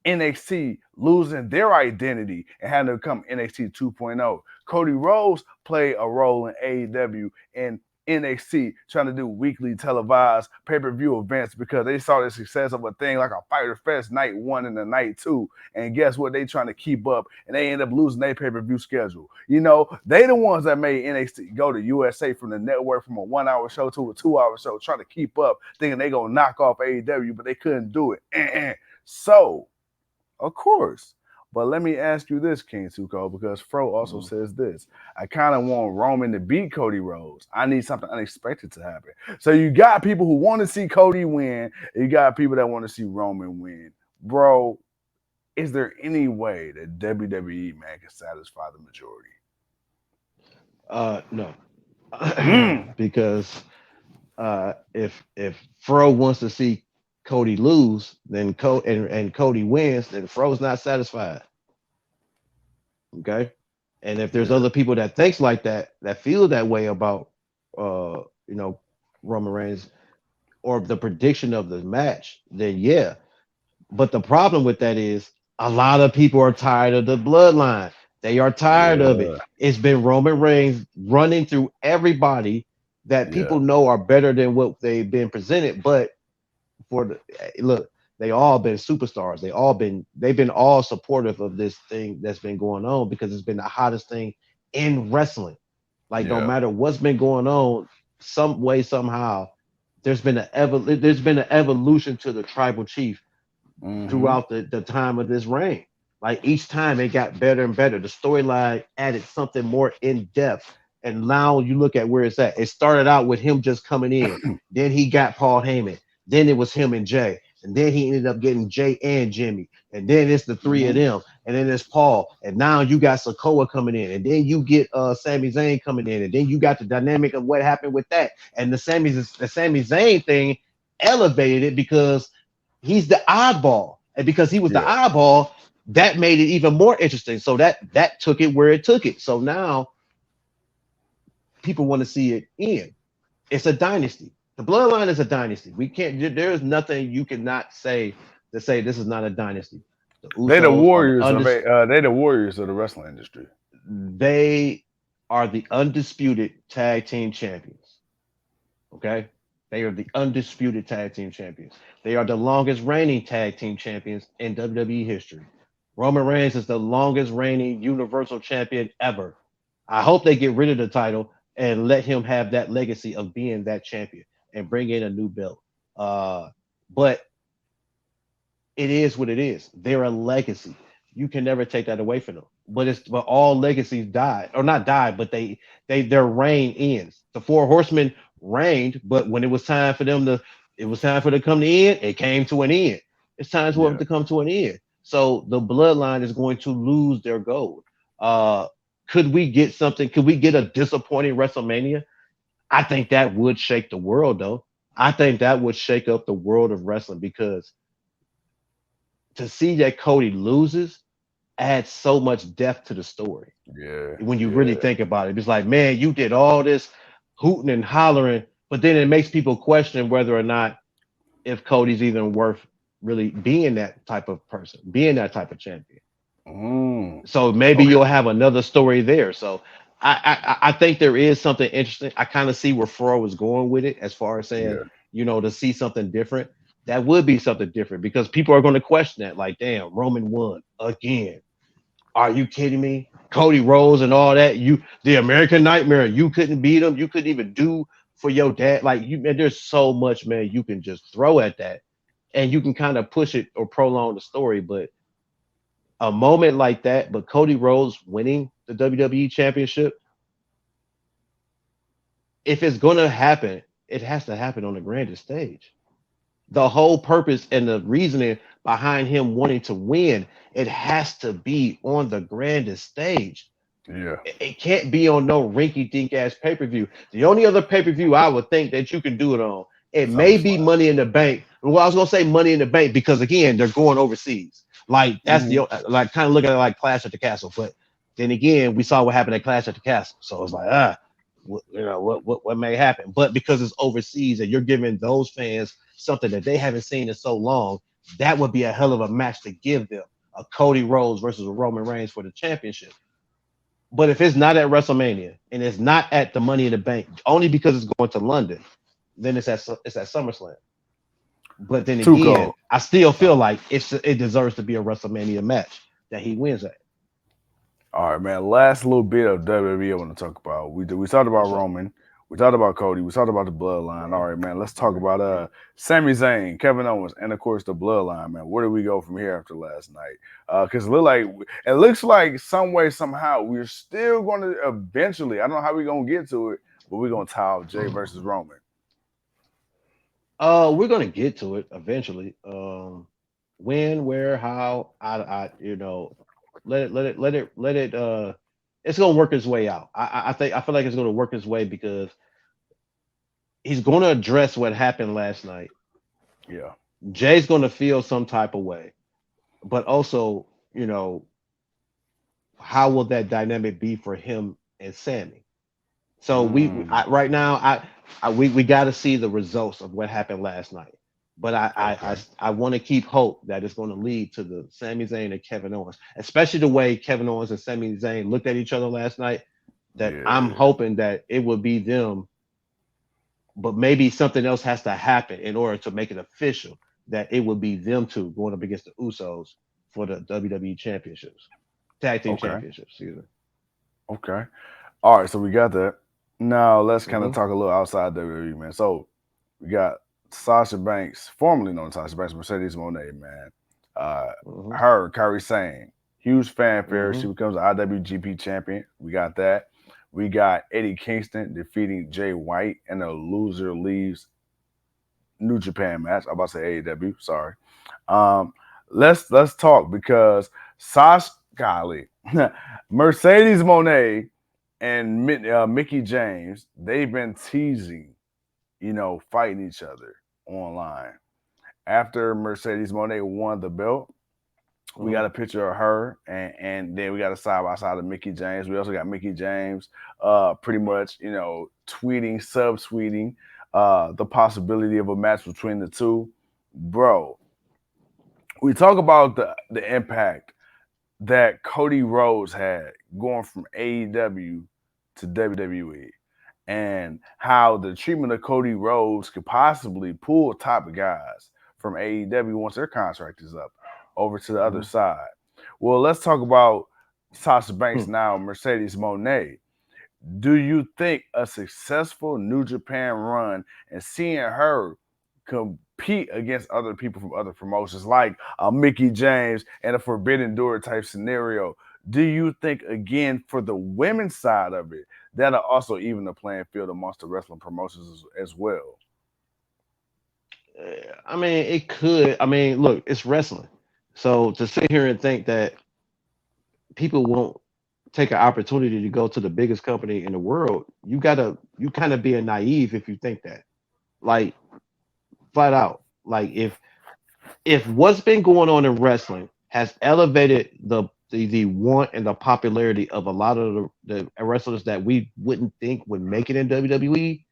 NXT losing their identity and having to become NXT 2.0. Cody Rhodes played a role in AEW and NXT trying to do weekly televised pay-per-view events because they saw the success of a thing like a Fighter Fest night 1 and the night 2. And guess what? They trying to keep up and they end up losing their pay-per-view schedule. You know, they the ones that made NXT go to USA from the network from a 1 hour show to a 2 hour show, trying to keep up, thinking they gonna knock off AEW, but they couldn't do it. So of course. But let me ask you this, King Tuko, because Fro also Hmm. says this. I kind of want Roman to beat Cody Rhodes. I need something unexpected to happen. So you got people who want to see Cody win, and you got people that want to see Roman win. Bro, is there any way that WWE, man, can satisfy the majority? No, Mm. because if Fro wants to see Cody lose, then and Cody wins, then Fro's not satisfied. Okay, and if there's Yeah. other people that thinks like that, that feel that way about you know Roman Reigns or the prediction of the match, then yeah. But the problem with that is a lot of people are tired of the bloodline. They are tired of it. Yeah. It's been Roman Reigns running through everybody that Yeah. people know are better than what they've been presented. But for the look, they all been superstars. They've been all supportive of this thing that's been going on because it's been the hottest thing in wrestling. Like no Yeah. matter what's been going on, some way somehow there's been an evolution to the tribal chief Mm-hmm. throughout the time of this reign. Like each time it got better and better. The storyline added something more in depth. And now you look at where it's at. It started out with him just coming in. Then he got Paul Heyman. Then it was him and Jay. and then he ended up getting Jay and Jimmy, and then it's the three of them, and then it's Paul, and now you got Sokoa coming in, and then you get Sami Zayn coming in, and then you got the dynamic of what happened with that, and the Sami Zayn thing elevated it because he's the oddball, and because he was the Yeah. eyeball, that made it even more interesting. So that took it where it took it. So now people want to see it in. It's a dynasty. The bloodline is a dynasty. We can't. There's nothing you cannot say to say this is not a dynasty. The They the Usos are the warriors of they the warriors of the wrestling industry. they are the undisputed tag team champions. Okay, they are the undisputed tag team champions. They are the longest reigning tag team champions in WWE history. Roman Reigns is the longest reigning Universal Champion ever. I hope they get rid of the title and let him have that legacy of being that champion and bring in a new belt. But it is what it is. They're a legacy. You can never take that away from them. But all legacies die or not die, but their reign ends. The four horsemen reigned, but when it was time for them to, it was time for them to come to end. It came to an end. It's time for them Yeah. to come to an end. So the bloodline is going to lose their gold. Could we get something? Could we get a disappointing WrestleMania? I think that would shake the world, though. I think that would shake up the world of wrestling because to see that Cody loses adds so much depth to the story. Yeah. When you really Yeah. think about it, it's like, man, you did all this hooting and hollering, but then it makes people question whether or not if Cody's even worth really being that type of person, being that type of champion. Mm. So maybe Okay. you'll have another story there. So I think there is something interesting. I kind of see where Fro was going with it as far as saying, Yeah. to see something different. That would be something different because people are going to question that. Like, damn, Roman won again. Are you kidding me? Cody Rhodes and all that. The American Nightmare. You couldn't beat him. You couldn't even do for your dad. Like man, there's so much, man, you can just throw at that, and you can kind of push it or prolong the story. But a moment like that, but Cody Rhodes winning the WWE Championship, if it's gonna happen, it has to happen on the grandest stage. The whole purpose and the reasoning behind him wanting to win, it has to be on the grandest stage. Yeah. It can't be on no rinky dink ass pay per view. The only other pay per view I would think that you can do it on, it may be SummerSlam. Money in the Bank. Well, I was gonna say Money in the Bank because again, they're going overseas. Like that's Mhm. the like kind of looking at it like Clash at the Castle. But then again, we saw what happened at Clash at the Castle, so it's like what may happen. But because it's overseas and you're giving those fans something that they haven't seen in so long, that would be a hell of a match to give them. A Cody Rhodes versus a Roman Reigns for the championship. But if it's not at WrestleMania and it's not at the Money in the Bank, only because it's going to London, then it's at SummerSlam. But then Too again, cold. I still feel like it deserves to be a WrestleMania match that he wins at. All right, man. Last little bit of WWE I want to talk about. We talked about What's up? Roman. We talked about Cody. We talked about the Bloodline. All right, man. Let's talk about Sami Zayn, Kevin Owens, and of course the Bloodline, man. Where do we go from here after last night? Because it looks like some way somehow we're still going to eventually. I don't know how we're gonna get to it, but we're gonna tie off Jay versus Roman. We're gonna get to it eventually. When, where, how? Let it. It's gonna work its way out. I feel like it's gonna work its way because he's gonna address what happened last night. Yeah. Jay's gonna feel some type of way, but also, how will that dynamic be for him and Sammy? So Mm, right now, we got to see the results of what happened last night. But okay. I want to keep hope that it's going to lead to the Sami Zayn and Kevin Owens, especially the way Kevin Owens and Sami Zayn looked at each other last night. That I'm Yeah. hoping that it will be them, but maybe something else has to happen in order to make it official that it would be them two going up against the Usos for the WWE championships, tag team Okay. championships. Excuse me. Okay. All right. So we got that. Now let's kind of Mm-hmm. talk a little outside WWE, man. So we got Sasha Banks, formerly known as Sasha Banks, Mercedes Monet, man. Uh, Mm-hmm. her, Kyrie Sane, huge fanfare. Mm-hmm. She becomes an IWGP champion. We got that. We got Eddie Kingston defeating Jay White, and the loser leaves New Japan match. I'm about to say AEW. Sorry. Um, let's talk because Sash Golly, Mercedes Monet and Mickey James, they've been teasing, fighting each other online. After Mercedes Monet won the belt, we got a picture of her, and then we got a side by side of Mickey James. We also got Mickey James, pretty much, tweeting, subtweeting, the possibility of a match between the two. Bro, we talk about the impact that Cody Rhodes had going from AEW to WWE, and how the treatment of Cody Rhodes could possibly pull top guys from AEW once their contract is up over to the other side. Well, let's talk about Sasha Banks now, Mercedes Moné. Do you think a successful New Japan run and seeing her compete against other people from other promotions like a Mickey James and a Forbidden Door type scenario, do you think, again, for the women's side of it, that'll also even the playing field amongst the wrestling promotions as well? I mean, it could. I mean, look, it's wrestling. So to sit here and think that people won't take an opportunity to go to the biggest company in the world, you kind of being naive if you think that. Like flat out. Like if what's been going on in wrestling has elevated the want and the popularity of a lot of the wrestlers that we wouldn't think would make it in WWE,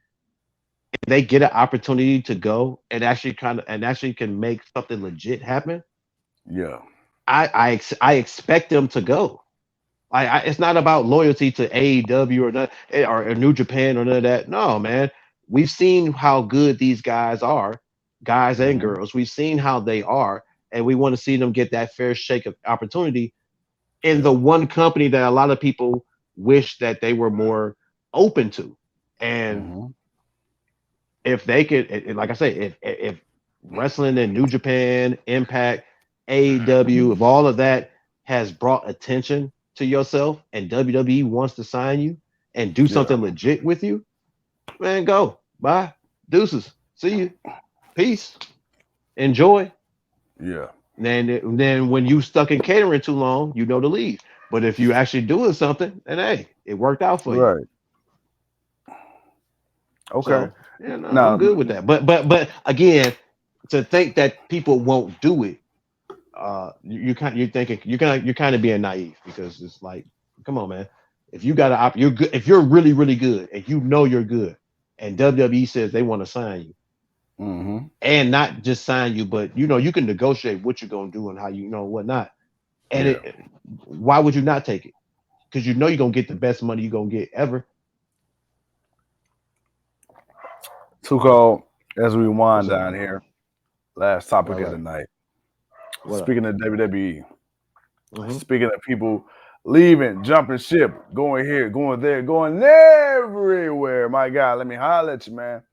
if they get an opportunity to go and actually can make something legit happen, Yeah. I expect them to go. It's not about loyalty to AEW or New Japan or none of that. No, man. We've seen how good these guys are, guys and Mm-hmm. girls. We've seen how they are, and we want to see them get that fair shake of opportunity in the Yeah. one company that a lot of people wish that they were more open to. And Mm-hmm. if they could, like I say, if wrestling in New Japan, Impact, AEW, if all of that has brought attention to yourself, and WWE wants to sign you and do Yeah. something legit with you, man, go. Bye. Deuces. See you. Peace. Enjoy. Yeah. Then when you stuck in catering too long, you know to leave. But if you actually doing something, then hey, it worked out for you. Right. Okay. So yeah, no, I'm Now, good with that. But again, to think that people won't do it, you're kind of being naive because it's like, come on, man. If you got you're good. If you're really really good and you know you're good, and WWE says they want to sign you, mm-hmm. and not just sign you, but you can negotiate what you're gonna do and how whatnot. And Yeah. why would you not take it? Because you know you're gonna get the best money you're gonna get ever. Tuco, as we What's wind up, down man? here, last topic All of the right. night. What up? Speaking of WWE, Mm-hmm. speaking of people leaving, jumping ship, going here, going there, going everywhere. My God, let me holler at you, man.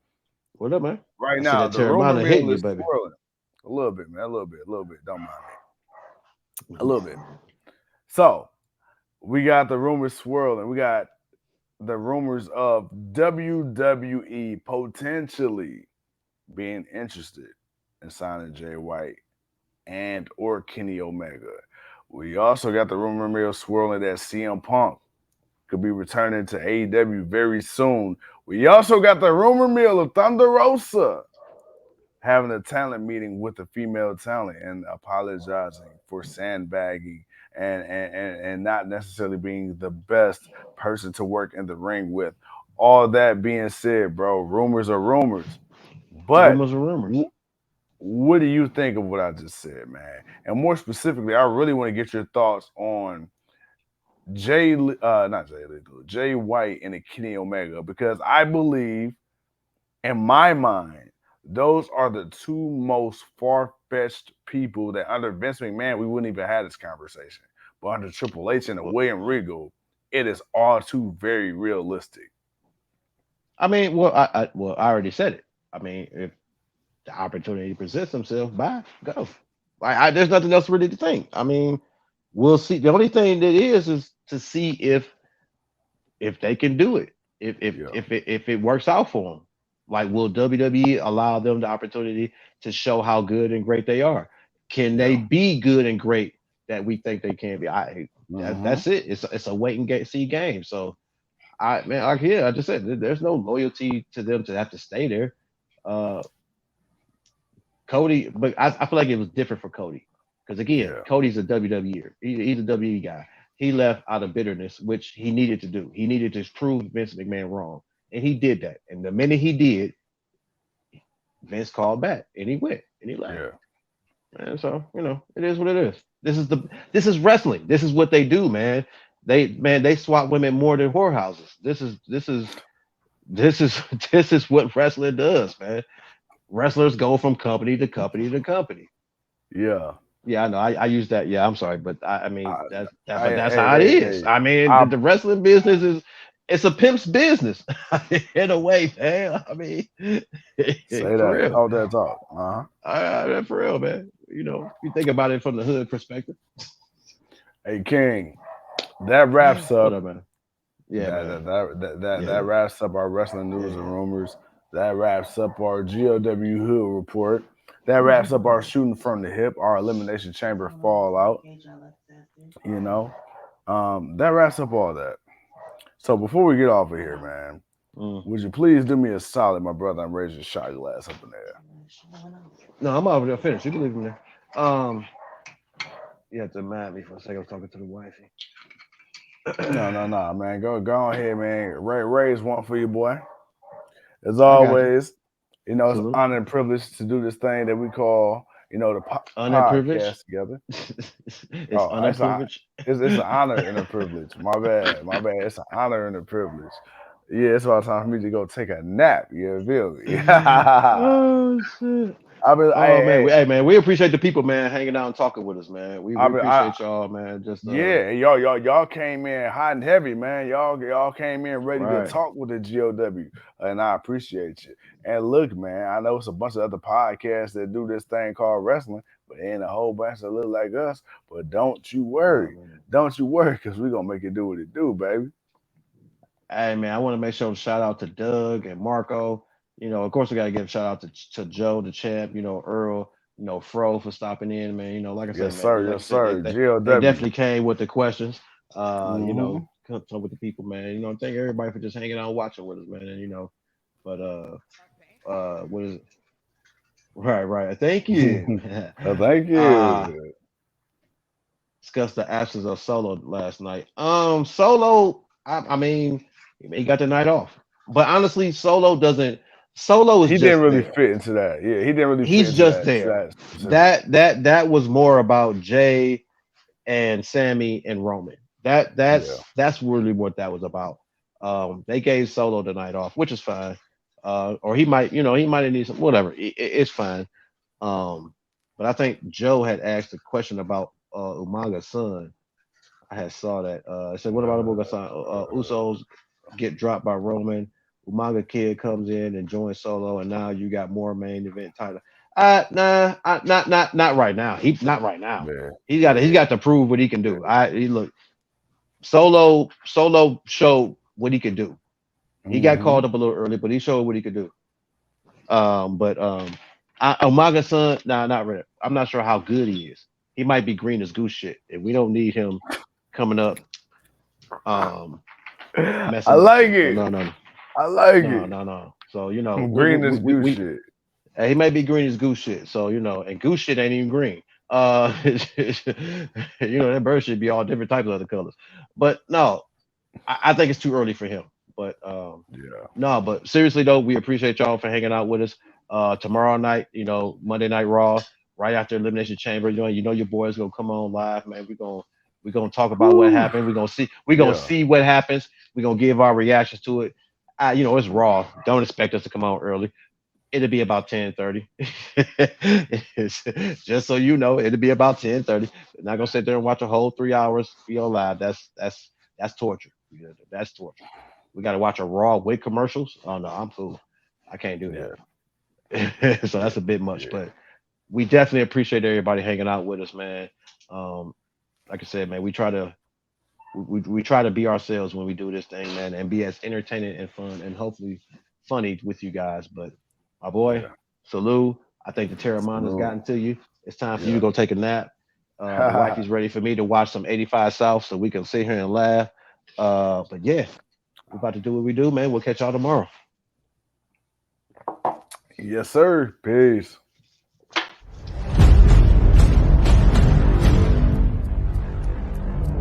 What up, man? Right I see now, that the rumor Terramana hitting mill you, is baby. swirling. A little bit, man. A little bit. Don't mind me. A little bit. So we got the rumors swirling. We got the rumors of WWE potentially being interested in signing Jay White and or Kenny Omega. We also got the rumor mill swirling that CM Punk could be returning to AEW very soon. We also got the rumor mill of Thunder Rosa having a talent meeting with a female talent and apologizing for sandbagging and not necessarily being the best person to work in the ring with. All that being said, bro, rumors are rumors. But Rumors are rumors. what do you think of what I just said, man? And more specifically, I really want to get your thoughts on not Jay Lethal, Jay White and the Kenny Omega, because I believe, in my mind, those are the two most far fetched people that under Vince McMahon we wouldn't even have this conversation. But under Triple H and Well, William Regal, it is all too very realistic. I mean, I already said it. I mean, if the opportunity presents himself, bye, go. There's nothing else really to think. I mean, we'll see. The only thing that is to see if they can do it, Yeah. if it works out for them. Like, will WWE allow them the opportunity to show how good and great they are? Can they Yeah. be good and great that we think they can be? Mm-hmm. That's it. It's a wait and see game. So like yeah, I just said there's no loyalty to them to have to stay there. Uh, Cody, but I feel like it was different for Cody because again, Yeah. Cody's a WWE. He's a WWE guy. He left out of bitterness, which he needed to do. He needed to prove Vince McMahon wrong, and he did that. And the minute he did, Vince called back, and he went, and he left. Yeah. And so it is what it is. This is wrestling. This is what they do, man. They swap women more than whorehouses. This is this is what wrestling does, man. Wrestlers go from company to company to company. Yeah. Yeah, I know. I use that. Yeah, I'm sorry, but I mean I, but that's hey, how it hey, is. hey. I mean, I the wrestling business is it's a pimp's business in a way, man. I mean, say for that. real. Talk that talk. Uh-huh. For real, man. You think about it from the hood perspective. Hey, King, that wraps What up up, man? Yeah, man. that Yeah, wraps up our wrestling yeah, news and yeah. rumors. That wraps up our GOW Hood report. That wraps up our shooting from the hip, our elimination chamber fallout. You know, that wraps up all that. So before we get off of here, man, Mm. would you please do me a solid, my brother, and raise your shot glass up in there? No, I'm over there finished. You can leave him there. Um, you have to mind me for a second. I was talking to the wifey. No, man. Go ahead, man. Raise one for you, boy. As I got you. always, it's an Salute. honor and privilege to do this thing that we call, the Underprivileged. podcast together. It's Oh, underprivileged. it's an honor and a privilege. My bad. It's an honor and a privilege. Yeah, it's about time for me to go take a nap. You feel me? Oh shit. I mean, Oh man, hey man, we appreciate the people, man, hanging out and talking with us, man. We I, appreciate y'all, man. Just yeah, y'all came in hot and heavy, man. Y'all came in ready to right. talk with the GOW, and I appreciate you. And look, man, I know it's a bunch of other podcasts that do this thing called wrestling, but ain't a whole bunch that look like us. But Oh man. don't you worry, because we're gonna make it do what it do, baby. Hey man, I want to make sure to shout out to Doug and Marco. Of course we gotta give a shout out to Joe, the champ, Earl, Fro for stopping in, man. Like I say, man, like you Yes, said, sir. they GOW. definitely came with the questions. Mm-hmm. Come with the people, man. Thank everybody for just hanging out and watching with us, man. And but what is it? Right. Thank you. Thank uh you. discussed the absence of Solo last night. Solo, I mean, he got the night off, but honestly, Solo is He didn't just really there. fit into that. Yeah, he didn't really fit He's into just that there. specific. That was more about Jay and Sammy and Roman. Yeah. That's really what that was about. They gave Solo the night off, which is fine. Or he might need some whatever. It's fine. Um, but I think Joe had asked a question about Umaga's son. I had saw that. It said, "What about Umaga's son? Usos get dropped by Roman. Umaga kid comes in and joins Solo, and now you got more main event title." Nah, not right now. Not right now. Yeah. He's Yeah. got to prove what he can do. Yeah. He look Solo showed what he could do. He got Mm-hmm. called up a little early, but he showed what he could do. But Umaga son, nah, not really. I'm not sure how good he is. He might be green as goose shit, and we don't need him coming up um I messing up. like No, it. no, no, I like no, it. no, no. So Green is good shit. he may be green as goose shit. So and goose shit ain't even green. That bird should be all different types of other colors. But no, I think it's too early for him. But Yeah. no, but seriously though, we appreciate y'all for hanging out with us. Tomorrow night, Monday Night Raw, right after Elimination Chamber, your boys gonna come on live, man. We're gonna talk about what Whew. happened. We're gonna Yeah. see what happens. We're gonna give our reactions to it. It's Raw. Don't expect us to come on early. It'll be about 10:30. Just so you know, it'll be about 10:30. We're not gonna sit there and watch a whole 3 hours be on live. That's torture. That's torture. We gotta watch a Raw with commercials. Oh no, I'm cool. I can't do Yeah. that. So Yeah. that's a bit much, Yeah. but we definitely appreciate everybody hanging out with us, man. Um, like I said, man, we try to be ourselves when we do this thing, man, and be as entertaining and fun, and hopefully funny with you guys. But my boy, Yeah. salute. I think the Terramana's Salute. gotten to you. It's time for you Yeah. to go take a nap. The wifey's ready for me to watch some 85 South so we can sit here and laugh. But yeah, we're about to do what we do, man. We'll catch y'all tomorrow. Yes, sir. Peace.